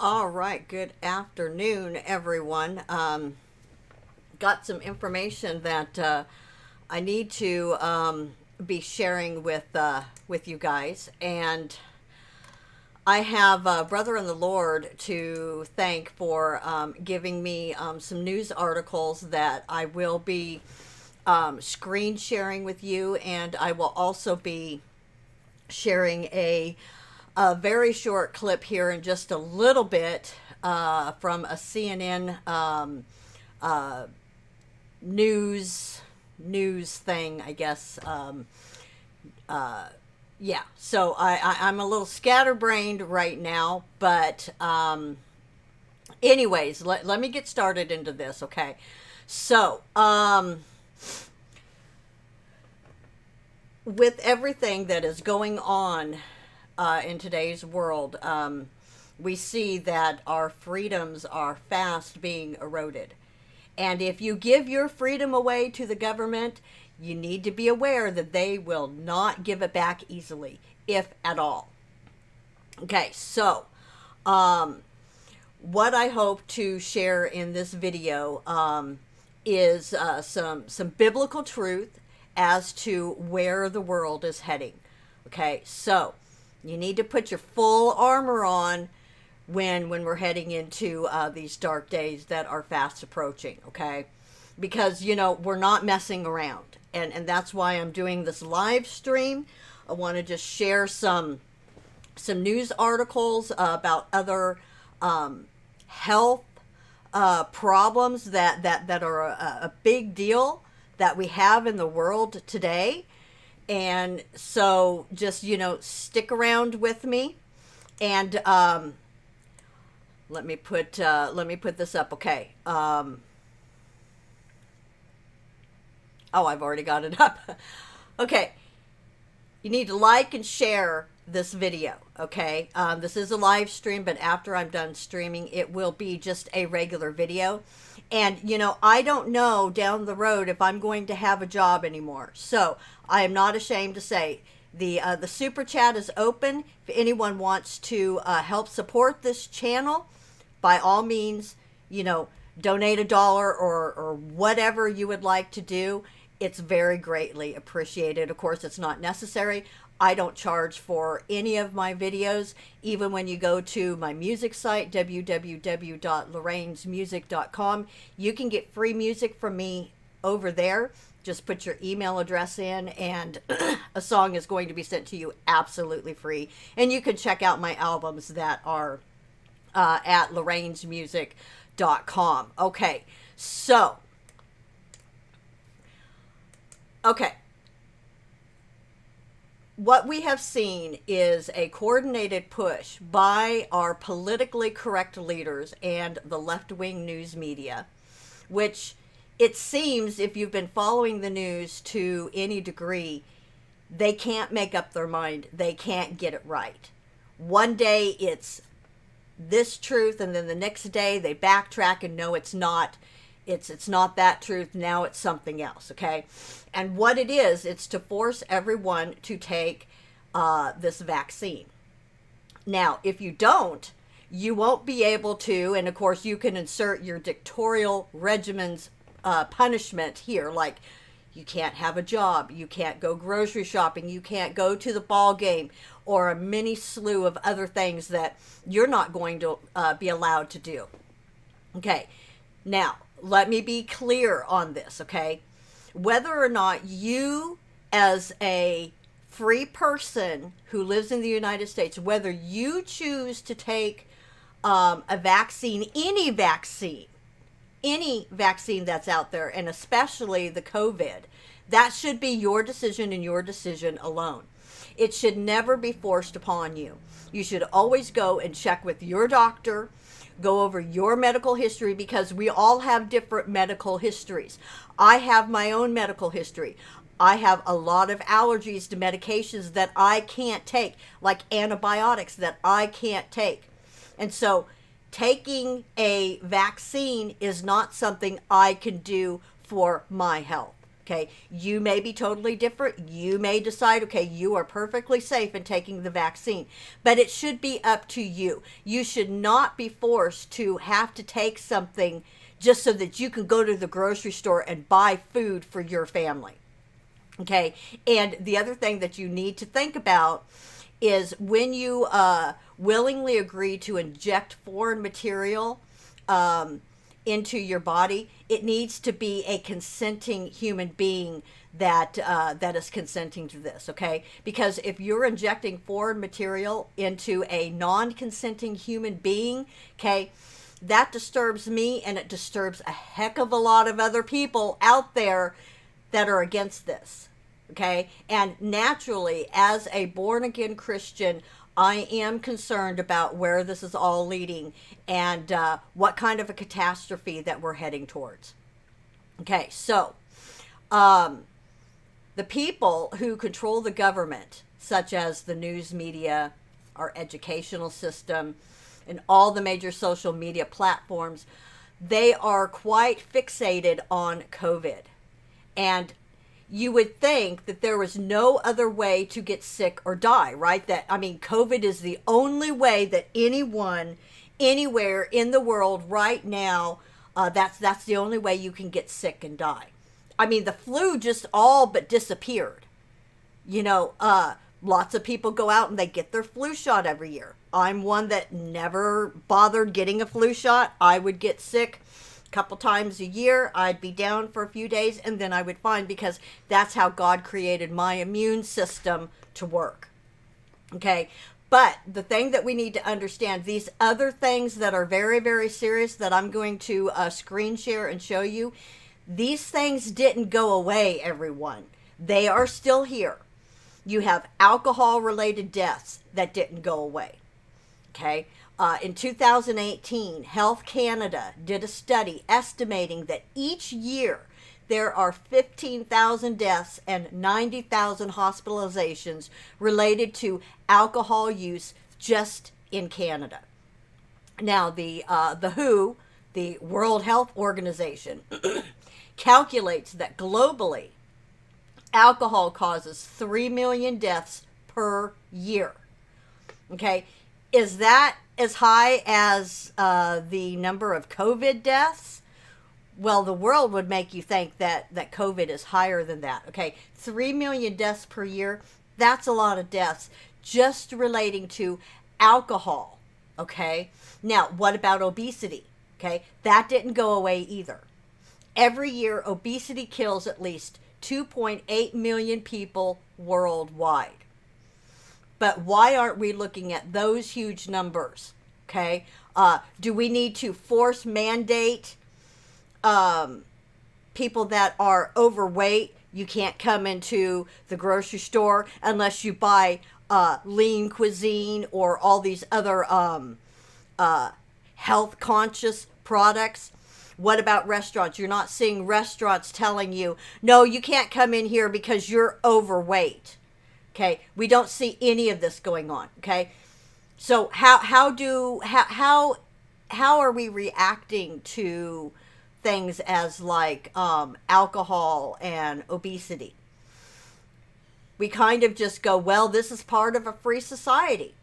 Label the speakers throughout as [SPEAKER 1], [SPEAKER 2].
[SPEAKER 1] All right, good afternoon, everyone. Got some information that I need to be sharing with you guys, and I have a brother in the Lord to thank for giving me some news articles that I will be screen sharing with you, and I will also be sharing a very short clip here in just a little bit from a CNN uh, news thing, I guess. Yeah, so I'm a little scatterbrained right now, but anyways, let me get started into this, okay? So, with everything that is going on in today's world, we see that our freedoms are fast being eroded. And if you give your freedom away to the government, you need to be aware that they will not give it back easily, if at all. Okay, so what I hope to share in this video is some biblical truth as to where the world is heading. Okay, so you need to put your full armor on when we're heading into these dark days that are fast approaching. Okay, because we're not messing around, and that's why I'm doing this live stream. I want to just share some news articles about other health problems that are a big deal that we have in the world today. And so just, stick around with me. And let me put this up. Okay. Oh, I've already got it up. Okay. You need to like and share this video, okay? This is a live stream, but after I'm done streaming, it will be just a regular video. And, I don't know down the road if I'm going to have a job anymore. So I am not ashamed to say the super chat is open. If anyone wants to help support this channel, by all means, donate $1 or whatever you would like to do. It's very greatly appreciated. Of course, it's not necessary. I don't charge for any of my videos. Even when you go to my music site, www.lorrainesmusic.com, you can get free music from me over there. Just put your email address in and a song is going to be sent to you absolutely free. And you can check out my albums that are at lorrainesmusic.com. Okay, so... Okay. What we have seen is a coordinated push by our politically correct leaders and the left-wing news media, which it seems, if you've been following the news to any degree, they can't make up their mind. They can't get it right. One day it's this truth, and then the next day they backtrack and no, it's not. It's not that truth. Now it's something else, okay? And what it is, it's to force everyone to take this vaccine. Now, if you don't, you won't be able to, and of course you can insert your dictatorial regimen's punishment here, like you can't have a job, you can't go grocery shopping, you can't go to the ball game, or a mini slew of other things that you're not going to be allowed to do. Okay, now, let me be clear on this, okay? Whether or not you, as a free person who lives in the United States, whether you choose to take a vaccine, any vaccine that's out there, and especially the COVID, that should be your decision and your decision alone. It should never be forced upon you. You should always go and check with your doctor, go over your medical history, because we all have different medical histories. I have my own medical history. I have a lot of allergies to medications that I can't take, like antibiotics that I can't take. And so taking a vaccine is not something I can do for my health. Okay, you may be totally different. You may decide, okay, you are perfectly safe in taking the vaccine, but it should be up to you. You should not be forced to have to take something just so that you can go to the grocery store and buy food for your family. Okay, and the other thing that you need to think about is when you willingly agree to inject foreign material into your body, it needs to be a consenting human being that that is consenting to this, okay? Because if you're injecting foreign material into a non-consenting human being, okay, that disturbs me, and it disturbs a heck of a lot of other people out there that are against this, okay? And naturally, as a born-again Christian, I am concerned about where this is all leading and what kind of a catastrophe that we're heading towards. Okay, so the people who control the government, such as the news media, our educational system, and all the major social media platforms, they are quite fixated on COVID. And you would think that there was no other way to get sick or die, right? That, I mean, COVID is the only way that anyone, anywhere in the world right now, that's the only way you can get sick and die. I mean, the flu just all but disappeared. You know, lots of people go out and they get their flu shot every year. I'm one that never bothered getting a flu shot. I would get sick couple times a year. I'd be down for a few days and then I would fine, because that's how God created my immune system to work. Okay, but the thing that we need to understand, these other things that are very, very serious that I'm going to screen share and show you, these things didn't go away, everyone. They are still here. You have alcohol related deaths that didn't go away. Okay. In 2018, Health Canada did a study estimating that each year there are 15,000 deaths and 90,000 hospitalizations related to alcohol use just in Canada. Now, the WHO, the World Health Organization, calculates that globally, alcohol causes 3 million deaths per year. Okay, is that as high as the number of COVID deaths? Well, the world would make you think that COVID is higher than that. Okay, 3 million deaths per year, that's a lot of deaths just relating to alcohol. Okay, now what about obesity? Okay, that didn't go away either. Every year, obesity kills at least 2.8 million people worldwide. But why aren't we looking at those huge numbers? Okay, do we need to force mandate people that are overweight? You can't come into the grocery store unless you buy lean cuisine or all these other health conscious products. What about restaurants? You're not seeing restaurants telling you, no, you can't come in here because you're overweight. Okay, we don't see any of this going on. Okay, so how are we reacting to things as like alcohol and obesity? We kind of just go, well, this is part of a free society.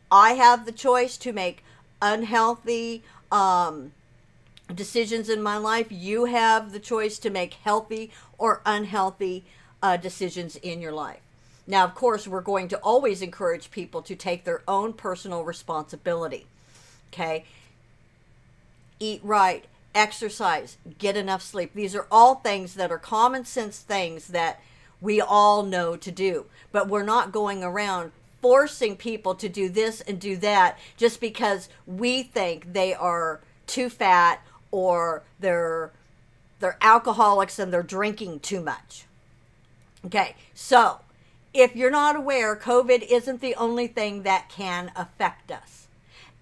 [SPEAKER 1] I have the choice to make unhealthy decisions in my life. You have the choice to make healthy or unhealthy decisions in your life. Now, of course, we're going to always encourage people to take their own personal responsibility. Okay? Eat right, exercise, get enough sleep. These are all things that are common sense things that we all know to do. But we're not going around forcing people to do this and do that just because we think they are too fat or they're alcoholics and they're drinking too much. Okay, so if you're not aware, COVID isn't the only thing that can affect us.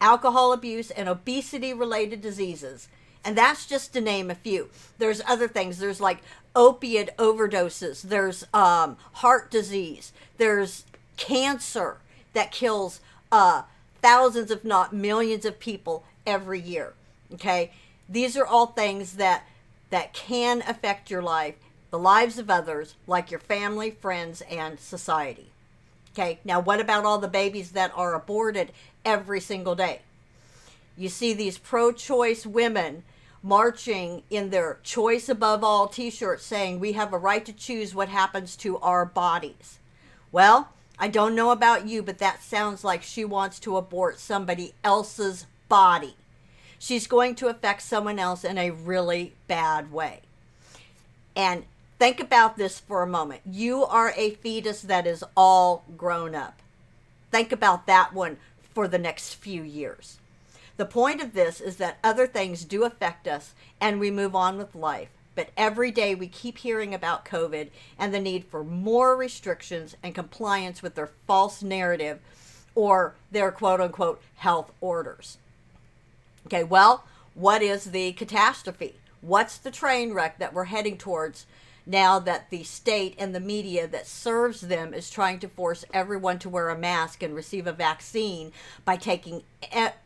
[SPEAKER 1] Alcohol abuse and obesity-related diseases, and that's just to name a few. There's other things. There's like opiate overdoses. There's heart disease. There's cancer that kills thousands, if not millions of people every year. Okay? These are all things that can affect your life. the lives of others, like your family, friends, and society. Okay, now what about all the babies that are aborted every single day? You see these pro-choice women marching in their choice above all t-shirts saying we have a right to choose what happens to our bodies. Well, I don't know about you, but that sounds like she wants to abort somebody else's body. She's going to affect someone else in a really bad way. And think about this for a moment. You are a fetus that is all grown up. Think about that one for the next few years. The point of this is that other things do affect us and we move on with life. But every day we keep hearing about COVID and the need for more restrictions and compliance with their false narrative or their quote unquote health orders. Okay, well, what is the catastrophe? What's the train wreck that we're heading towards now that the state and the media that serves them is trying to force everyone to wear a mask and receive a vaccine by taking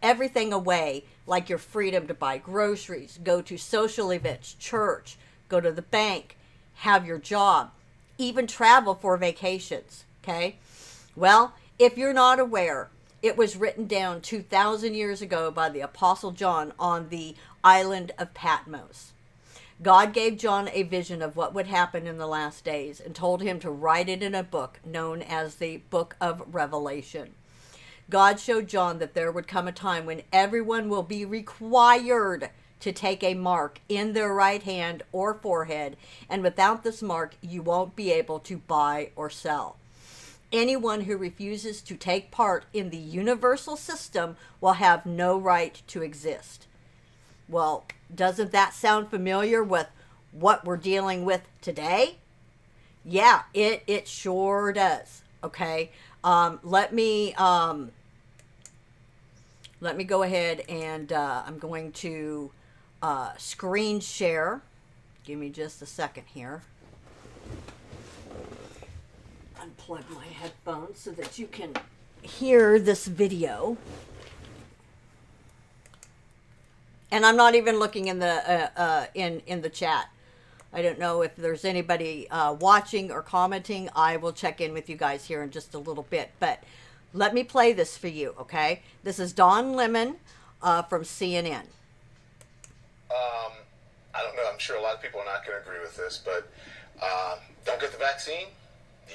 [SPEAKER 1] everything away, like your freedom to buy groceries, go to social events, church, go to the bank, have your job, even travel for vacations, okay? Well, if you're not aware, it was written down 2,000 years ago by the Apostle John on the island of Patmos. God gave John a vision of what would happen in the last days and told him to write it in a book known as the Book of Revelation. God showed John that there would come a time when everyone will be required to take a mark in their right hand or forehead, and without this mark, you won't be able to buy or sell. Anyone who refuses to take part in the universal system will have no right to exist. Well, doesn't that sound familiar with what we're dealing with today? Yeah, it sure does. Okay, let me go ahead and I'm going to screen share. Give me just a second here. Unplug my headphones so that you can hear this video. And I'm not even looking in the in the chat. I don't know if there's anybody watching or commenting. I will check in with you guys here in just a little bit. But let me play this for you, okay? This is Don Lemon from CNN.
[SPEAKER 2] I don't know. I'm sure a lot of people are not going to agree with this, but don't get the vaccine,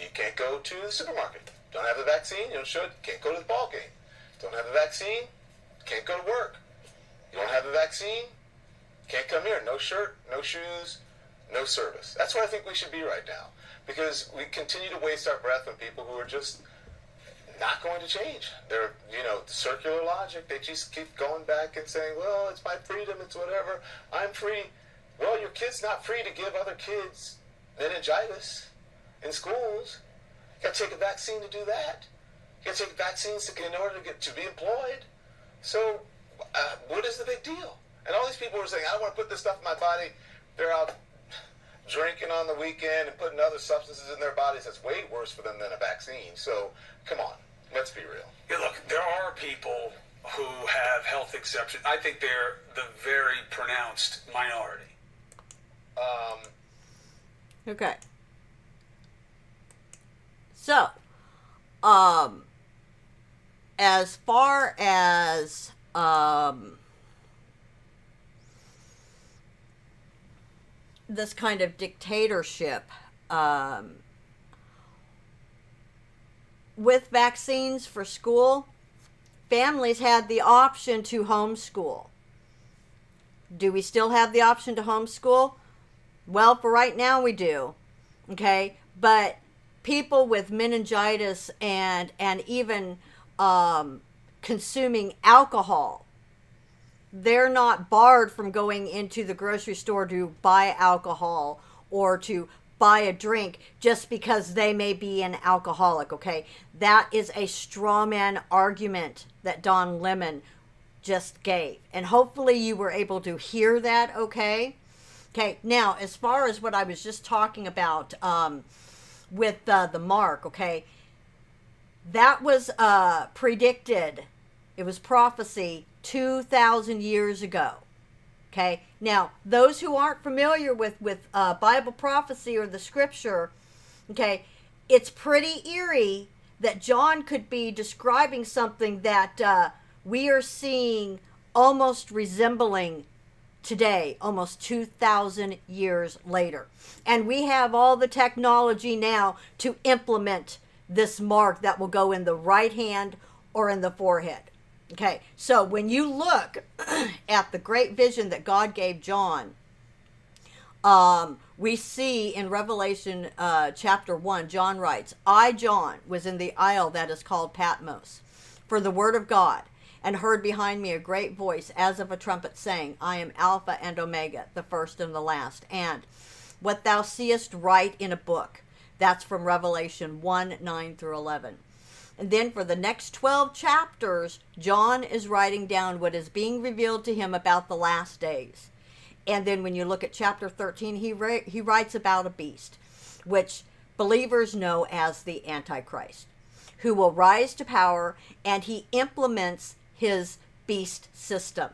[SPEAKER 2] you can't go to the supermarket. Don't have the vaccine, can't go to the ball game. Don't have the vaccine, can't go to work. You don't have the vaccine, can't come here. No shirt, no shoes, no service. That's where I think we should be right now, because we continue to waste our breath on people who are just not going to change. They're, circular logic. They just keep going back and saying, well, it's my freedom, it's whatever. I'm free. Well, your kid's not free to give other kids meningitis in schools. You got to take a vaccine to do that. You got to take vaccines in order to be employed. So what is the big deal? And all these people are saying, I don't want to put this stuff in my body. They're out drinking on the weekend and putting other substances in their bodies. That's way worse for them than a vaccine. So come on, let's be real.
[SPEAKER 3] Yeah, look, there are people who have health exceptions. I think they're the very pronounced minority.
[SPEAKER 1] Okay. So, as far as this kind of dictatorship, with vaccines for school, families had the option to homeschool. Do we still have the option to homeschool? Well, for right now we do. Okay, but people with meningitis and even consuming alcohol, they're not barred from going into the grocery store to buy alcohol or to buy a drink just because they may be an alcoholic, okay? That is a straw man argument that Don Lemon just gave. And hopefully you were able to hear that, okay? Okay, now, as far as what I was just talking about with the mark, okay, that was predicted. It was prophecy 2,000 years ago, Okay, now those who aren't familiar with Bible prophecy or the scripture, okay, it's pretty eerie that John could be describing something that we are seeing almost resembling today, almost 2,000 years later. And we have all the technology now to implement this mark that will go in the right hand or in the forehead. Okay, so when you look at the great vision that God gave John, we see in Revelation chapter 1, John writes, I, John, was in the isle that is called Patmos for the word of God, and heard behind me a great voice as of a trumpet saying, I am Alpha and Omega, the first and the last. And what thou seest write in a book. That's from Revelation 1, 9 through 11. And then for the next 12 chapters, John is writing down what is being revealed to him about the last days. And then when you look at chapter 13, he writes about a beast, which believers know as the Antichrist, who will rise to power, and he implements his beast system,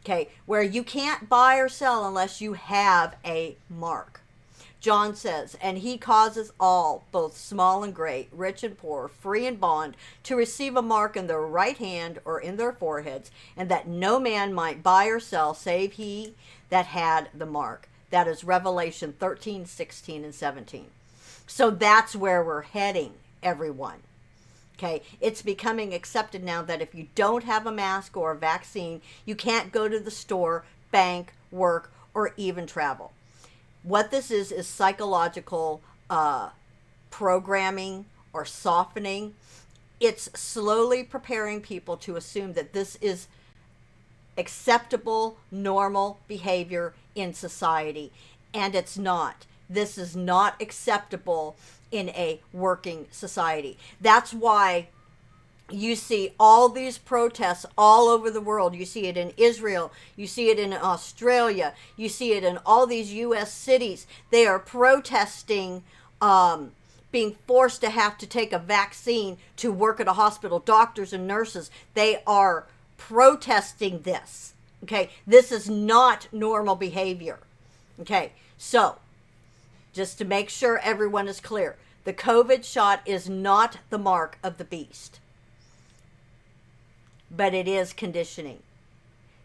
[SPEAKER 1] okay, where you can't buy or sell unless you have a mark. John says, and he causes all, both small and great, rich and poor, free and bond, to receive a mark in their right hand or in their foreheads, and that no man might buy or sell save he that had the mark. That is Revelation 13, 16, and 17. So that's where we're heading, everyone. Okay, it's becoming accepted now that if you don't have a mask or a vaccine, you can't go to the store, bank, work, or even travel. What this is psychological programming or softening. It's slowly preparing people to assume that this is acceptable, normal behavior in society. And it's not. This is not acceptable in a working society. That's why you see all these protests all over the world. You see it in Israel. You see it in Australia. You see it in all these U.S. cities. They are protesting being forced to have to take a vaccine to work at a hospital. Doctors and nurses, they are protesting this. Okay, this is not normal behavior. Okay, so just to make sure everyone is clear, the COVID shot is not the mark of the beast, but it is conditioning.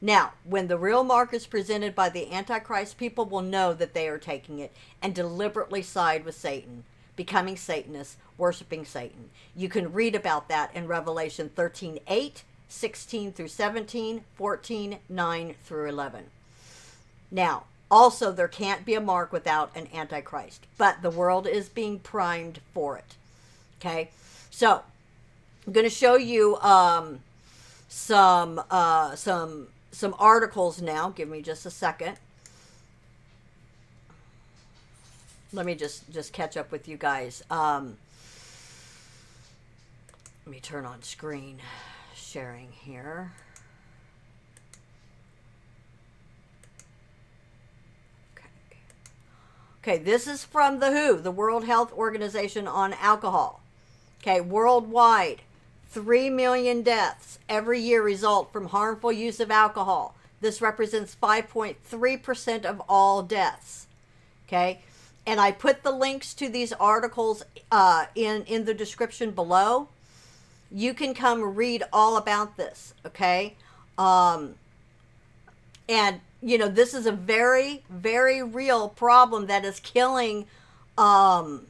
[SPEAKER 1] Now, when the real mark is presented by the Antichrist, people will know that they are taking it and deliberately side with Satan, becoming Satanists, worshiping Satan. You can read about that in Revelation 13, 8, 16 through 17, 14, 9 through 11. Now, also, there can't be a mark without an Antichrist, but the world is being primed for it. Okay, so I'm going to show you some articles now. Give me just a second. Let me just catch up with you guys. Let me turn on screen sharing here. Okay, this is from the WHO, the World Health Organization, on alcohol. Okay, worldwide, 3 million deaths every year result from harmful use of alcohol. This represents 5.3% of all deaths. Okay, and I put the links to these articles in the description below. You can come read all about this. Okay, and you know, this is a very, very real problem that is killing 3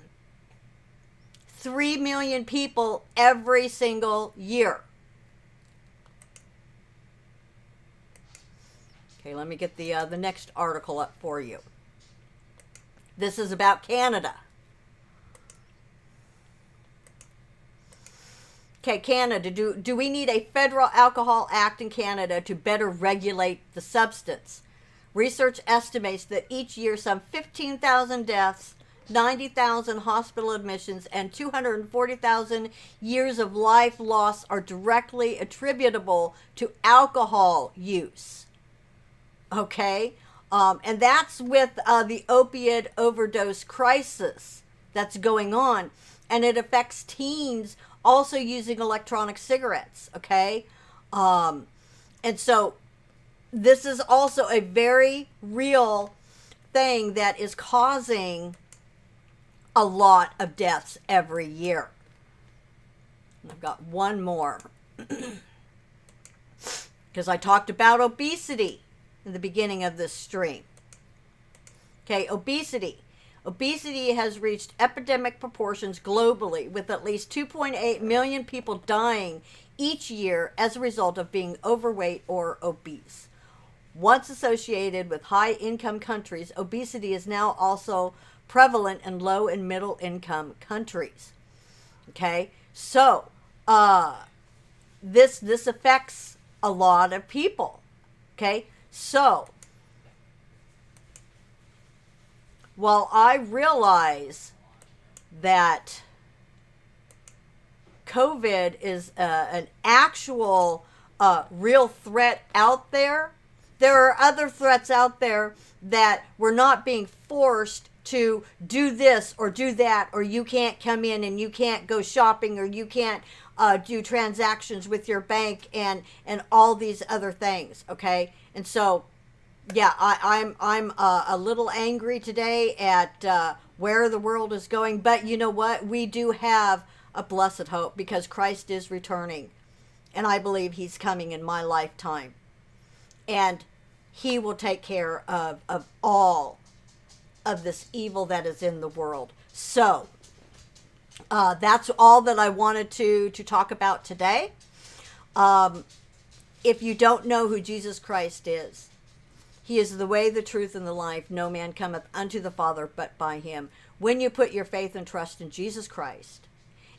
[SPEAKER 1] million people every single year. Okay, let me get the next article up for you. This is about Canada. Okay, Canada, do we need a federal alcohol act in Canada to better regulate the substance? Research estimates that each year some 15,000 deaths, 90,000 hospital admissions, and 240,000 years of life lost are directly attributable to alcohol use. Okay? And that's with the opiate overdose crisis that's going on. And it affects teens also using electronic cigarettes. Okay? And so this is also a very real thing that is causing a lot of deaths every year. I've got one more. Because I talked about obesity in the beginning of this stream. Okay, obesity. Obesity has reached epidemic proportions globally, with at least 2.8 million people dying each year as a result of being overweight or obese. Once associated with high-income countries, obesity is now also prevalent in low and middle-income countries. Okay, so this affects a lot of people. Okay, so while I realize that COVID is an actual real threat out there, there are other threats out there that we're not being forced to do this or do that, or you can't come in and you can't go shopping, or you can't do transactions with your bank and all these other things. Okay, and so yeah, I'm a little angry today at where the world is going, but you know what? We do have a blessed hope, because Christ is returning, and I believe he's coming in my lifetime, and he will take care of all of this evil that is in the world. So that's all that I wanted to talk about today. If you don't know who Jesus Christ is, he is the way, the truth, and the life. No man cometh unto the Father but by him. When you put your faith and trust in Jesus Christ,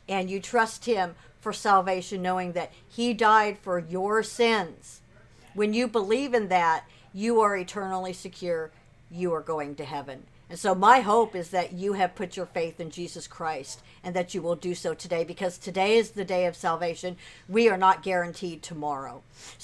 [SPEAKER 1] and you trust him for salvation, knowing that he died for your sins, when you believe in that, you are eternally secure. You are going to heaven. And so my hope is that you have put your faith in Jesus Christ, and that you will do so today, because today is the day of salvation. We are not guaranteed tomorrow.